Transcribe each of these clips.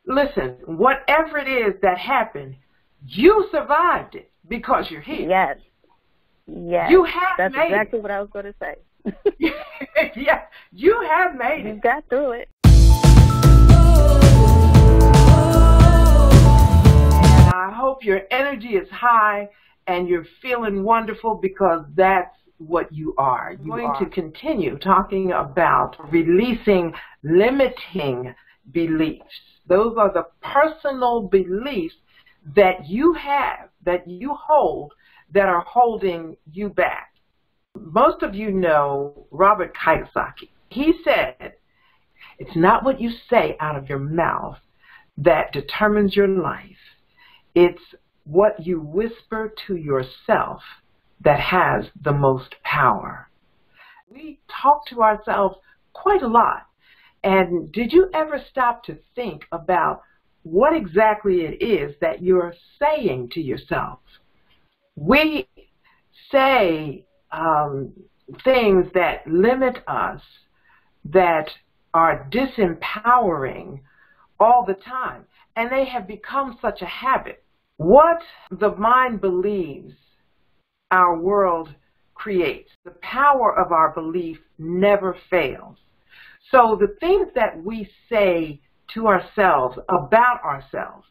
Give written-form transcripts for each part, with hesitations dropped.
listen, whatever it is that happened, you survived it because you're here. Yes. Yes. You have That's made exactly it. what I was going to say. Yeah, you have made it. You got through it. And I hope your energy is high and you're feeling wonderful, because that's what you are. You're going to continue talking about releasing limiting beliefs. Those are the personal beliefs that you have, that you hold, that are holding you back. Most of you know Robert Kiyosaki. He said, it's not what you say out of your mouth that determines your life. It's what you whisper to yourself that has the most power. We talk to ourselves quite a lot. And did you ever stop to think about what exactly it is that you're saying to yourself? We say things that limit us, that are disempowering all the time, and they have become such a habit. What the mind believes, our world creates. The power of our belief never fails. So the things that we say to ourselves about ourselves,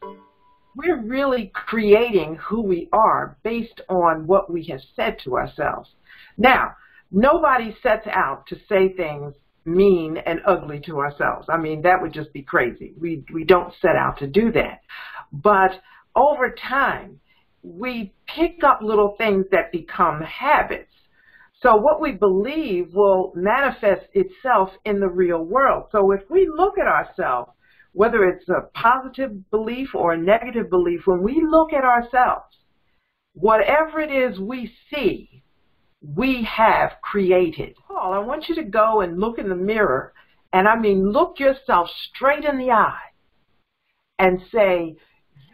we're really creating who we are based on what we have said to ourselves. Now, nobody sets out to say things mean and ugly to ourselves. I mean, that would just be crazy. We don't set out to do that. But over time, we pick up little things that become habits. So what we believe will manifest itself in the real world. So if we look at ourselves, whether it's a positive belief or a negative belief, when we look at ourselves, whatever it is we see, we have created. Paul, I want you to go and look in the mirror, and I mean look yourself straight in the eye and say,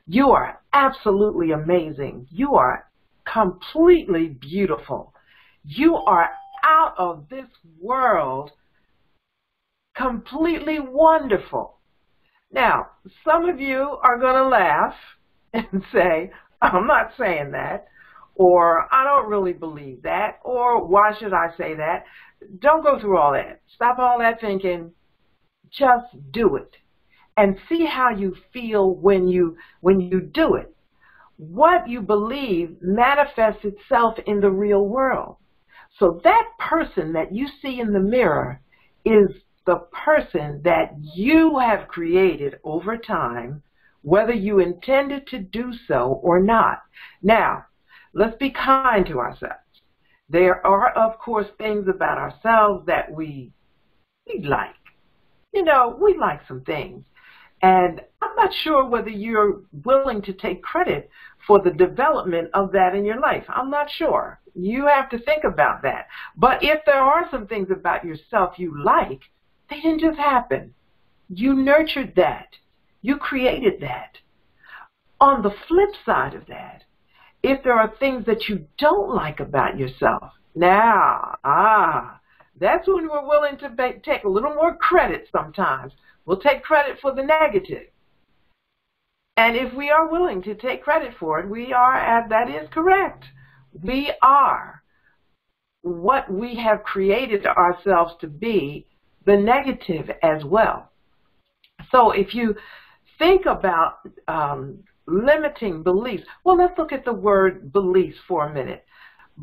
you are absolutely amazing. You are completely beautiful. You are out of this world, completely wonderful. Now, some of you are going to laugh and say, I'm not saying that, or I don't really believe that, or why should I say that? Don't go through all that. Stop all that thinking. Just do it and see how you feel when you do it. What you believe manifests itself in the real world. So that person that you see in the mirror is the person that you have created over time, whether you intended to do so or not. Now, let's be kind to ourselves. There are, of course, things about ourselves that we like. You know, we like some things. And I'm not sure whether you're willing to take credit for the development of that in your life. I'm not sure. You have to think about that. But if there are some things about yourself you like, they didn't just happen. You nurtured that. You created that. On the flip side of that, if there are things that you don't like about yourself, now, that's when we're willing to take a little more credit sometimes. We'll take credit for the negative. And if we are willing to take credit for it, that is correct. We are what we have created ourselves to be, the negative as well. So if you think about limiting beliefs, well, let's look at the word beliefs for a minute.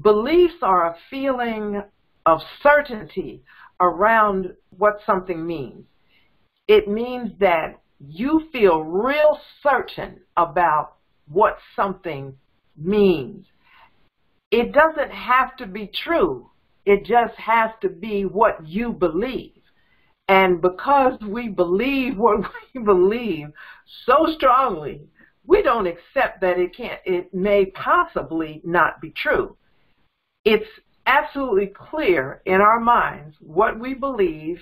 Beliefs are a feeling of certainty around what something means. It means that you feel real certain about what something means. It doesn't have to be true. It just has to be what you believe. And because we believe what we believe so strongly, we don't accept that it may possibly not be true. It's absolutely clear in our minds what we believe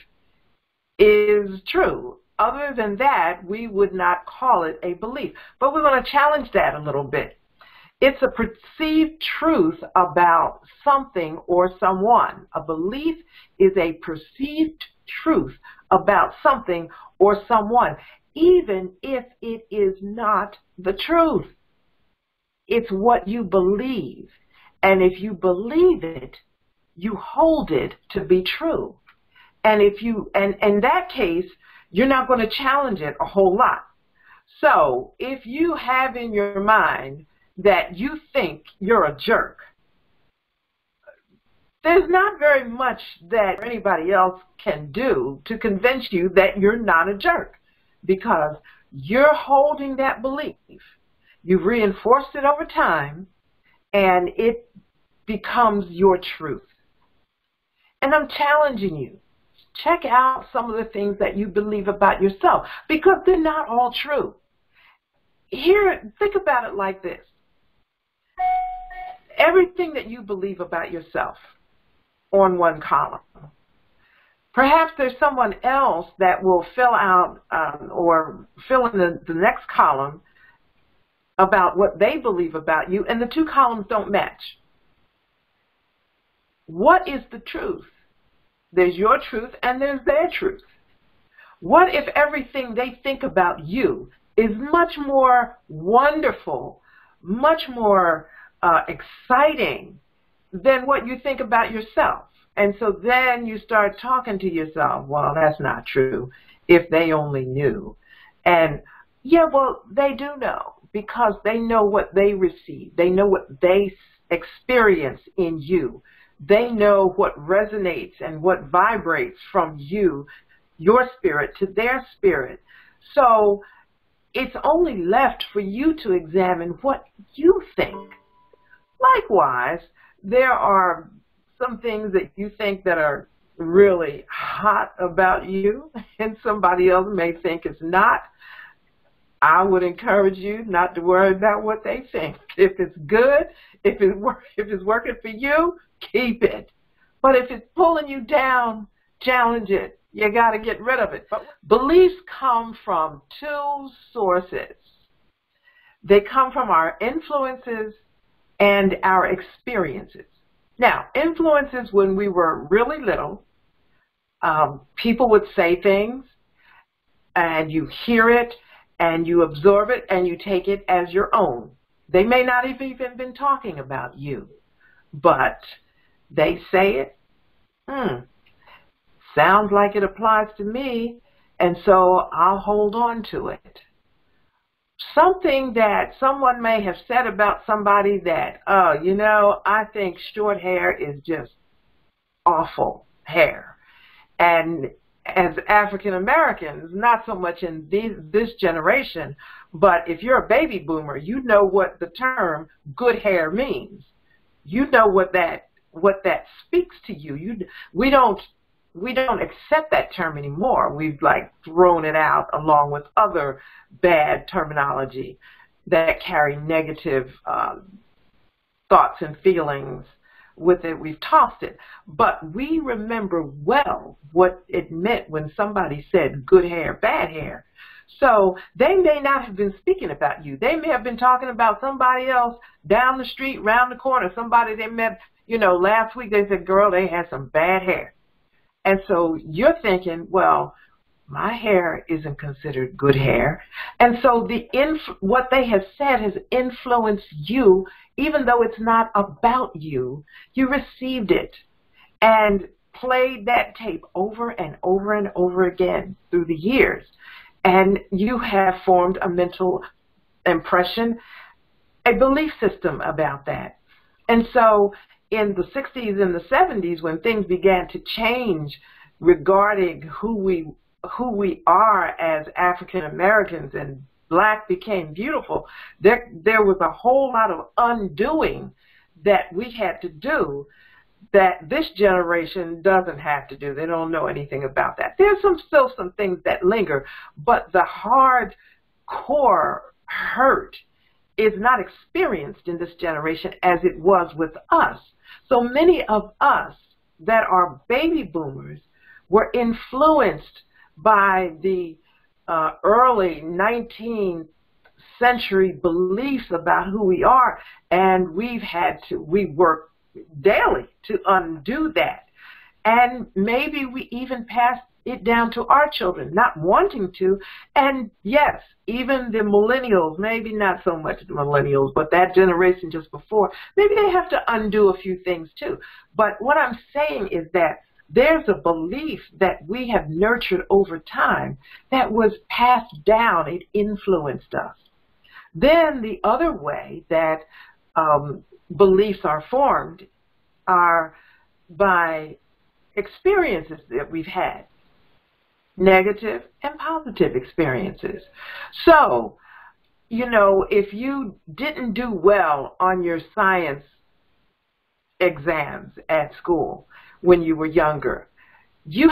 is true. Other than that, we would not call it a belief. But we want to challenge that a little bit. It's a perceived truth about something or someone. A belief is a perceived truth about something or someone. even if it is not the truth. It's what you believe. And if you believe it, you hold it to be true. And if you, and in that case, you're not going to challenge it a whole lot. So if you have in your mind that you think you're a jerk, there's not very much that anybody else can do to convince you that you're not a jerk, because you're holding that belief. You've reinforced it over time, and it becomes your truth. And I'm challenging you. Check out some of the things that you believe about yourself, because they're not all true. Here, think about it like this. Everything that you believe about yourself on one column. Perhaps there's someone else that will fill out or fill in the next column about what they believe about you, and the two columns don't match. What is the truth? There's your truth and there's their truth. What if everything they think about you is much more wonderful, much more exciting than what you think about yourself? And so then you start talking to yourself, well, that's not true, if they only knew. And yeah, well, they do know, because they know what they receive. They know what they experience in you. They know what resonates and what vibrates from you, your spirit, to their spirit. So it's only left for you to examine what you think. Likewise, there are some things that you think that are really hot about you, and somebody else may think it's not. I would encourage you not to worry about what they think. If it's good, if it's working for you, keep it. But if it's pulling you down, challenge it. You got to get rid of it. Beliefs come from two sources. They come from our influences and our experiences. Now, influences, when we were really little, people would say things, and you hear it, and you absorb it, and you take it as your own. They may not have even been talking about you, but they say it. Sounds like it applies to me, and so I'll hold on to it. Something that someone may have said about somebody that, you know, I think short hair is just awful hair. And as African Americans, not so much in this generation, but if you're a baby boomer, you know what the term good hair means. You know what that speaks to you. We don't accept that term anymore. We've like thrown it out along with other bad terminology that carry negative thoughts and feelings with it. We've tossed it. But we remember well what it meant when somebody said good hair, bad hair. So they may not have been speaking about you. They may have been talking about somebody else down the street, round the corner, somebody they met, you know, last week. They said, girl, they had some bad hair. And so you're thinking, well, my hair isn't considered good hair. And so what they have said has influenced you, even though it's not about you. You received it and played that tape over and over and over again through the years. And you have formed a mental impression, a belief system about that. And so in the 60s and the 70s, when things began to change regarding who we are as African Americans, and black became beautiful, there was a whole lot of undoing that we had to do that this generation doesn't have to do. They don't know anything about that. There's still some things that linger, but the hard core hurt is not experienced in this generation as it was with us. So many of us that are baby boomers were influenced by the early 19th century beliefs about who we are, and we work daily to undo that. And maybe we even pass it down to our children, not wanting to. And yes, even the millennials, maybe not so much the millennials, but that generation just before, maybe they have to undo a few things too. But what I'm saying is that there's a belief that we have nurtured over time that was passed down. It influenced us. Then the other way that beliefs are formed are by experiences that we've had, negative and positive experiences. So, you know, if you didn't do well on your science exams at school when you were younger, you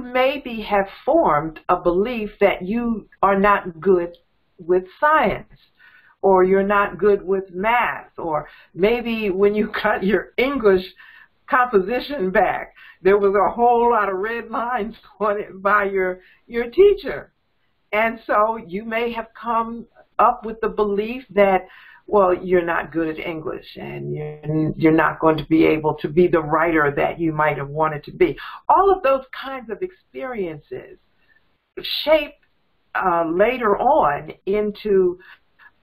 maybe have formed a belief that you are not good with science, or you're not good with math, or maybe when you got your English composition back, there was a whole lot of red lines on it by your teacher. And so you may have come up with the belief that, well, you're not good at English, and you're not going to be able to be the writer that you might have wanted to be. All of those kinds of experiences shape later on into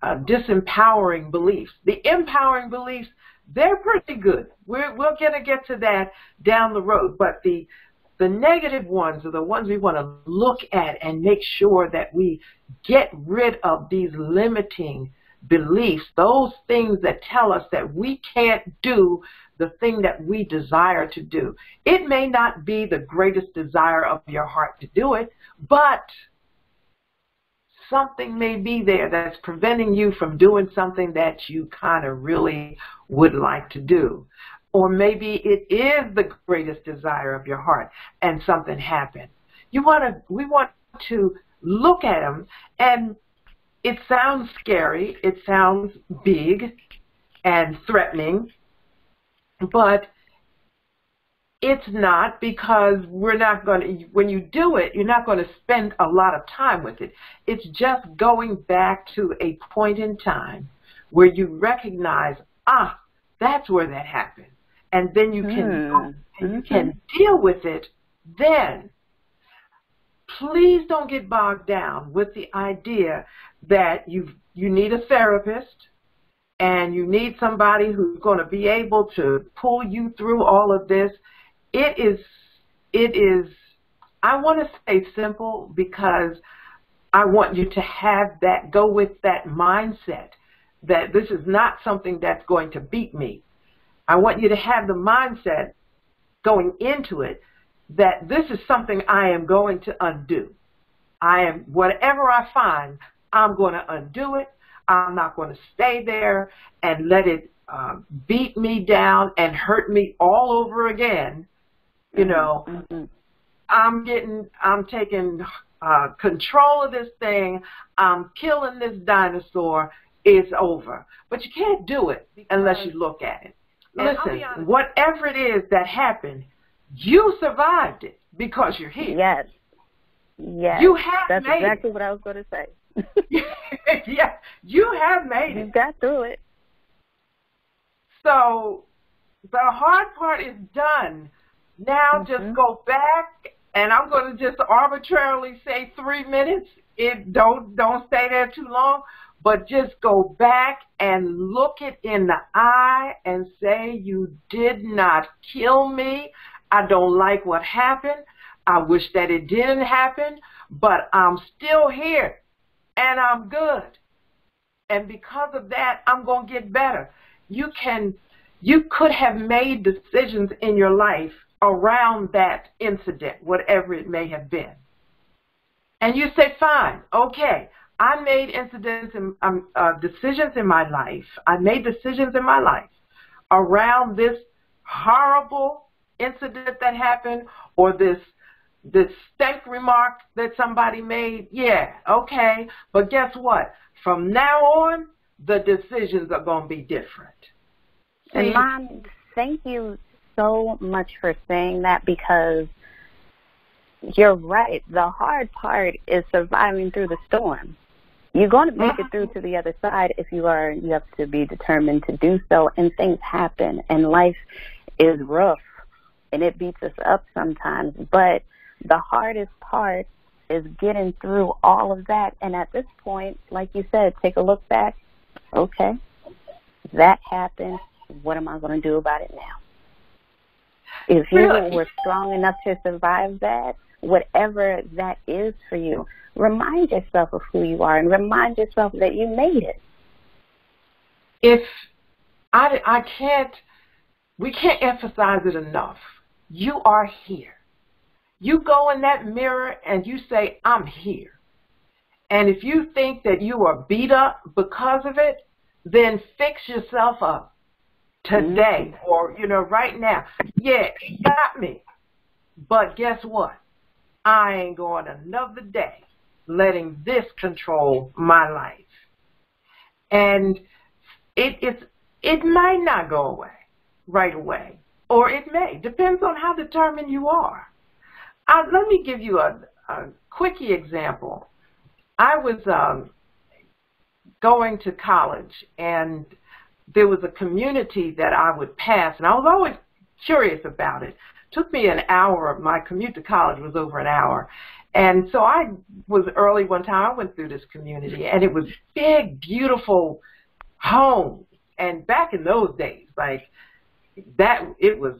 disempowering beliefs. The empowering beliefs, they're pretty good. We're going to get to that down the road. But the negative ones are the ones we want to look at and make sure that we get rid of these limiting beliefs, those things that tell us that we can't do the thing that we desire to do. It may not be the greatest desire of your heart to do it, but something may be there that's preventing you from doing something that you kind of really would like to do. Or maybe it is the greatest desire of your heart and something happened. We want to look at them, and it sounds scary, it sounds big and threatening, but it's not, because we're not going to, when you do it, you're not going to spend a lot of time with it. It's just going back to a point in time where you recognize, that's where that happened. And then you can, you can deal with it then. Please don't get bogged down with the idea that you need a therapist and you need somebody who's going to be able to pull you through all of this. It is, I want to say simple, because I want you to have that, go with that mindset that this is not something that's going to beat me. I want you to have the mindset going into it that this is something I am going to undo. Whatever I find, I'm going to undo it. I'm not going to stay there and let it beat me down and hurt me all over again. You know, I'm taking control of this thing. I'm killing this dinosaur. It's over. But you can't do it unless you look at it. Listen, whatever it is that happened, you survived it because you're here. Yes. Yes. You have That's made exactly it. what I was going to say. Yeah, you have made it. You got through it. So the hard part is done. Now just go back, and I'm going to just arbitrarily say 3 minutes. Don't stay there too long, but just go back and look it in the eye and say, you did not kill me. I don't like what happened. I wish that it didn't happen, but I'm still here, and I'm good. And because of that, I'm going to get better. You could have made decisions in your life around that incident, whatever it may have been. And you say, fine, okay, I made decisions in my life. I made decisions in my life around this horrible incident that happened, or this stank remark that somebody made. Yeah, okay, but guess what? From now on, the decisions are going to be different. And Mom, thank you so much for saying that, because you're right. The hard part is surviving through the storm. You're going to make it through to the other side if you have to be determined to do so. And things happen, and life is rough, and it beats us up sometimes. But The hardest part is getting through all of that. And at this point, like you said, take a look back. Okay, that happened. What am I going to do about it now? If you were strong enough to survive that, whatever that is for you, remind yourself of who you are and remind yourself that you made it. If we can't emphasize it enough. You are here. You go in that mirror and you say, I'm here. And if you think that you are beat up because of it, then fix yourself up today or, right now. Yeah, it got me. But guess what? I ain't going another day letting this control my life. And it might not go away right away, or it may. Depends on how determined you are. Let me give you a quickie example. I was going to college, and there was a community that I would pass, and I was always curious about it. It took me an hour. My commute to college was over an hour. And so I was early one time. I went through this community, and it was big, beautiful homes. And back in those days, like that, it was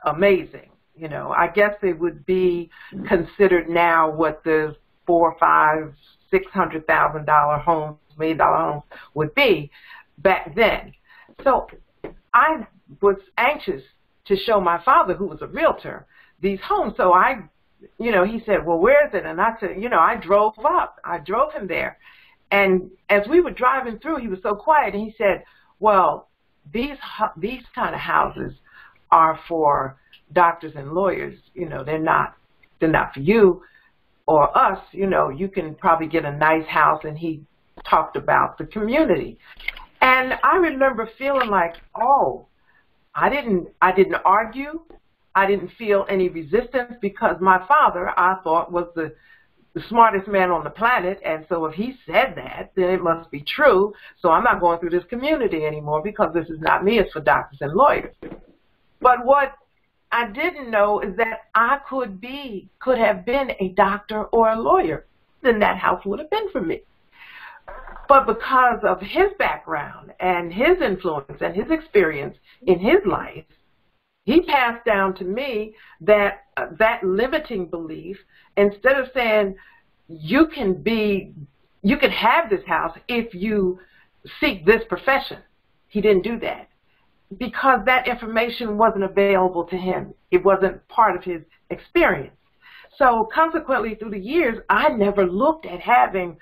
amazing. I guess it would be considered now what the $400,000, $500,000, $600,000 homes, $1 million homes would be back then. So I was anxious to show my father, who was a realtor, these homes. So he said, well, where is it? And I said, I drove up. I drove him there. And as we were driving through, he was so quiet, and he said, well, these kind of houses are for doctors and lawyers. They're not for you or us. You can probably get a nice house. And he talked about the community. And I remember feeling like, oh, I didn't argue. I didn't feel any resistance because my father, I thought, was the smartest man on the planet, and so if he said that, then it must be true. So I'm not going through this community anymore because this is not me, it's for doctors and lawyers. But what I didn't know is that I could have been a doctor or a lawyer, then that house would have been for me. But because of his background and his influence and his experience in his life, he passed down to me that limiting belief. Instead of saying you can have this house if you seek this profession, he didn't do that because that information wasn't available to him. It wasn't part of his experience. So consequently, through the years, I never looked at having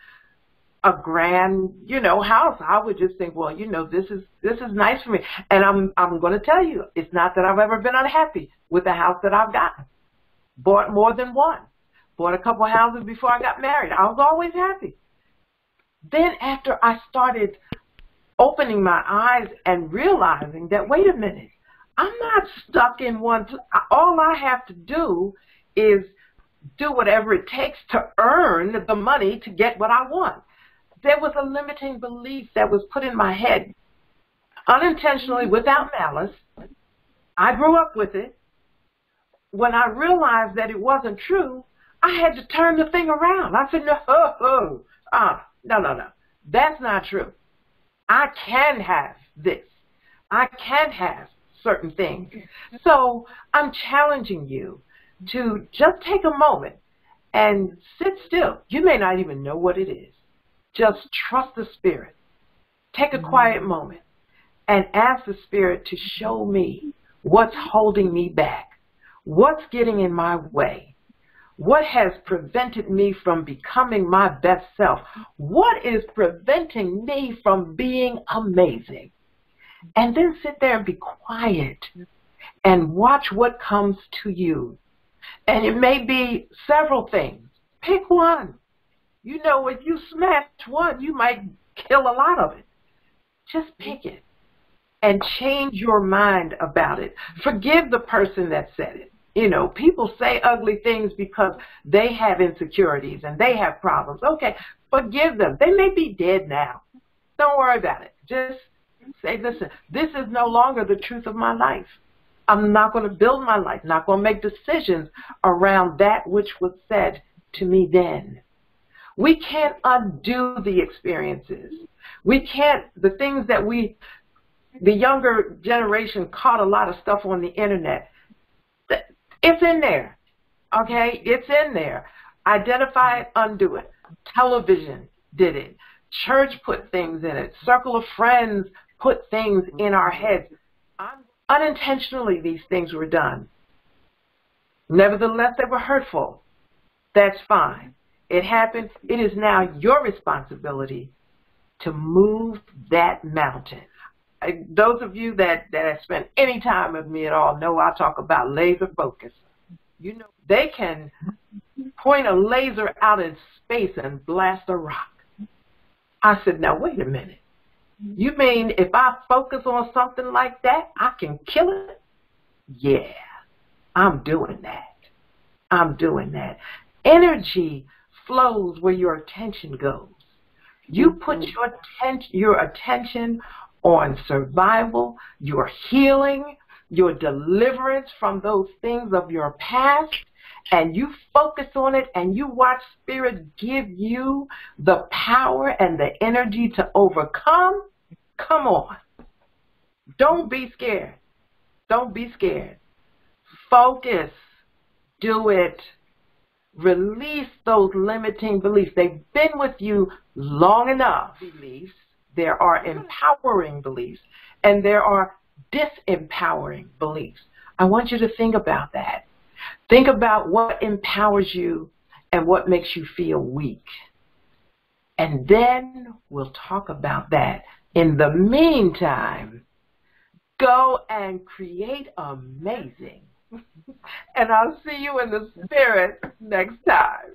a grand, house. I would just think, well, this is nice for me. And I'm going to tell you, it's not that I've ever been unhappy with the house that I've gotten. Bought more than one. Bought a couple houses before I got married. I was always happy. Then after I started opening my eyes and realizing that, wait a minute, I'm not stuck in one place. All I have to do is do whatever it takes to earn the money to get what I want. There was a limiting belief that was put in my head unintentionally, without malice. I grew up with it. When I realized that it wasn't true, I had to turn the thing around. I said, no, that's not true. I can have this. I can have certain things. So I'm challenging you to just take a moment and sit still. You may not even know what it is. Just trust the Spirit. Take a quiet moment and ask the Spirit to show me what's holding me back, what's getting in my way, what has prevented me from becoming my best self, what is preventing me from being amazing. And then sit there and be quiet and watch what comes to you. And it may be several things. Pick one. If you smash one, you might kill a lot of it. Just pick it and change your mind about it. Forgive the person that said it. People say ugly things because they have insecurities and they have problems. Okay, forgive them. They may be dead now. Don't worry about it. Just say, listen, this is no longer the truth of my life. I'm not going to build my life, not going to make decisions around that which was said to me then. We can't undo the experiences. We can't, the things that the younger generation caught a lot of stuff on the internet. It's in there, okay? It's in there. Identify it, undo it. Television did it. Church put things in it. Circle of friends put things in our heads. Unintentionally, these things were done. Nevertheless, they were hurtful. That's fine. It happened. It is now your responsibility to move that mountain. Those of you that have spent any time with me at all know I talk about laser focus. You know, they can point a laser out in space and blast a rock. I said, now wait a minute. You mean if I focus on something like that, I can kill it? Yeah, I'm doing that. I'm doing that. Energy flows where your attention goes. You put your attention on survival, your healing, your deliverance from those things of your past, and you focus on it and you watch Spirit give you the power and the energy to overcome. Come on. Don't be scared. Don't be scared. Focus. Do it. Release those limiting beliefs. They've been with you long enough. Beliefs. There are empowering beliefs and there are disempowering beliefs. I want you to think about that. Think about what empowers you and what makes you feel weak. And then we'll talk about that. In the meantime, go and create amazing. And I'll see you in the spirit next time.